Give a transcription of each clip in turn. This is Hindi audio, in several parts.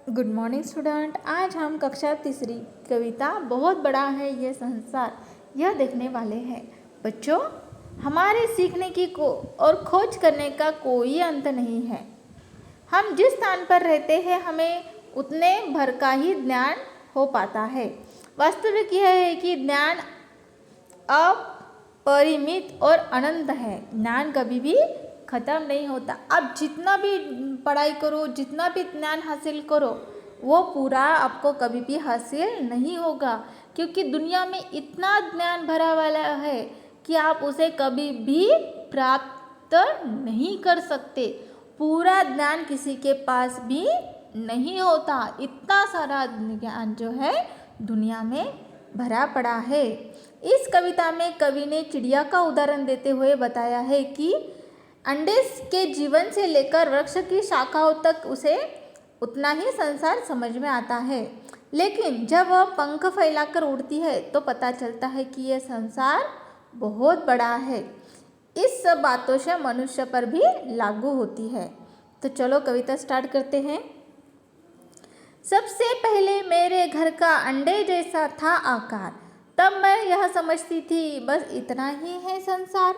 Good morning student. आज हम कक्षा तीसरी कविता बहुत बड़ा है ये संसार यह देखने वाले हैं। बच्चों, हमारे सीखने की और खोज करने का कोई अंत नहीं है। हम जिस स्थान पर रहते हैं हमें उतने भर का ही ज्ञान हो पाता है। वास्तविक यह है कि ज्ञान अपरिमित और अनंत है। ज्ञान कभी भी ख़त्म नहीं होता। आप जितना भी पढ़ाई करो, जितना भी ज्ञान हासिल करो, वो पूरा आपको कभी भी हासिल नहीं होगा, क्योंकि दुनिया में इतना ज्ञान भरा वाला है कि आप उसे कभी भी प्राप्त नहीं कर सकते। पूरा ज्ञान किसी के पास भी नहीं होता। इतना सारा ज्ञान जो है दुनिया में भरा पड़ा है। इस कविता में कवि ने चिड़िया का उदाहरण देते हुए बताया है कि अंडे के जीवन से लेकर वृक्ष की शाखाओं तक उसे उतना ही संसार समझ में आता है, लेकिन जब वह पंख फैलाकर उड़ती है तो पता चलता है कि यह संसार बहुत बड़ा है। इस सब बातों से मनुष्य पर भी लागू होती है। तो चलो कविता स्टार्ट करते हैं। सबसे पहले मेरे घर का अंडे जैसा था आकार, तब मैं यह समझती थी बस इतना ही है संसार।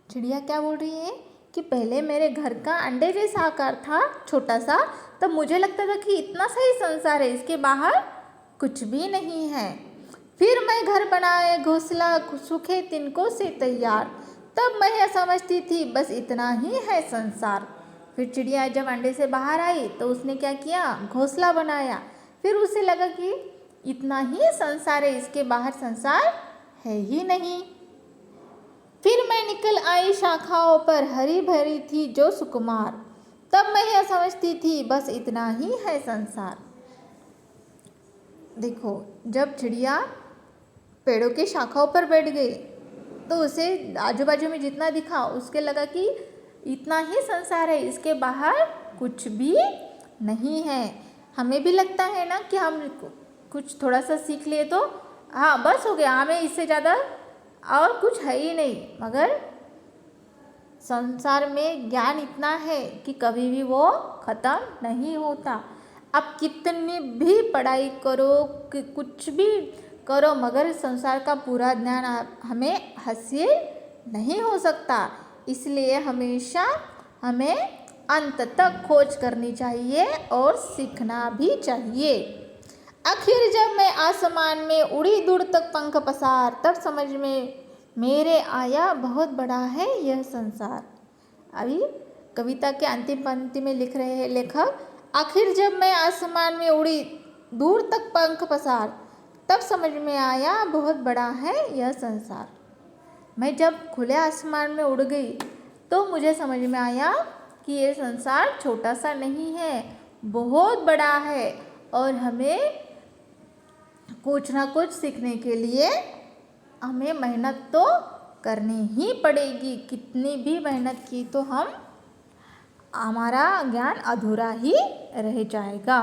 चिड़िया क्या बोल रही है कि पहले मेरे घर का अंडे जैसा आकार था, छोटा सा, तब मुझे लगता था कि इतना सा ही संसार है, इसके बाहर कुछ भी नहीं है। फिर मैं घर बनाए, घोंसला सूखे तिनकों से तैयार, तब मैं यह समझती थी बस इतना ही है संसार। फिर चिड़िया जब अंडे से बाहर आई तो उसने क्या किया, घोंसला बनाया। फिर उसे लगा कि इतना ही संसार है, इसके बाहर संसार है ही नहीं। फिर मैं निकल आई शाखाओं पर, हरी भरी थी जो सुकुमार, तब मैं यह समझती थी बस इतना ही है संसार। देखो, जब चिड़िया पेड़ों की शाखाओं पर बैठ गई तो उसे आजू बाजू में जितना दिखा उसके लगा कि इतना ही संसार है, इसके बाहर कुछ भी नहीं है। हमें भी लगता है ना कि हम कुछ थोड़ा सा सीख लिए तो हाँ बस हो गया, हमें इससे ज़्यादा और कुछ है ही नहीं, मगर संसार में ज्ञान इतना है कि कभी भी वो ख़त्म नहीं होता। आप कितनी भी पढ़ाई करो, कुछ भी करो, मगर संसार का पूरा ज्ञान हमें हासिल नहीं हो सकता। इसलिए हमेशा हमें अंत तक खोज करनी चाहिए और सीखना भी चाहिए। आखिर जब मैं आसमान में उड़ी दूर तक पंख पसार, तब समझ में मेरे आया बहुत बड़ा है यह संसार। अभी कविता के अंतिम पंक्ति में लिख रहे हैं लेखक, आखिर जब मैं आसमान में उड़ी दूर तक पंख पसार, तब समझ में आया बहुत बड़ा है यह संसार। मैं जब खुले आसमान में उड़ गई तो मुझे समझ में आया कि यह संसार छोटा सा नहीं है, बहुत बड़ा है, और हमें कुछ ना कुछ सीखने के लिए हमें मेहनत तो करनी ही पड़ेगी। कितनी भी मेहनत की तो हमारा ज्ञान अधूरा ही रह जाएगा।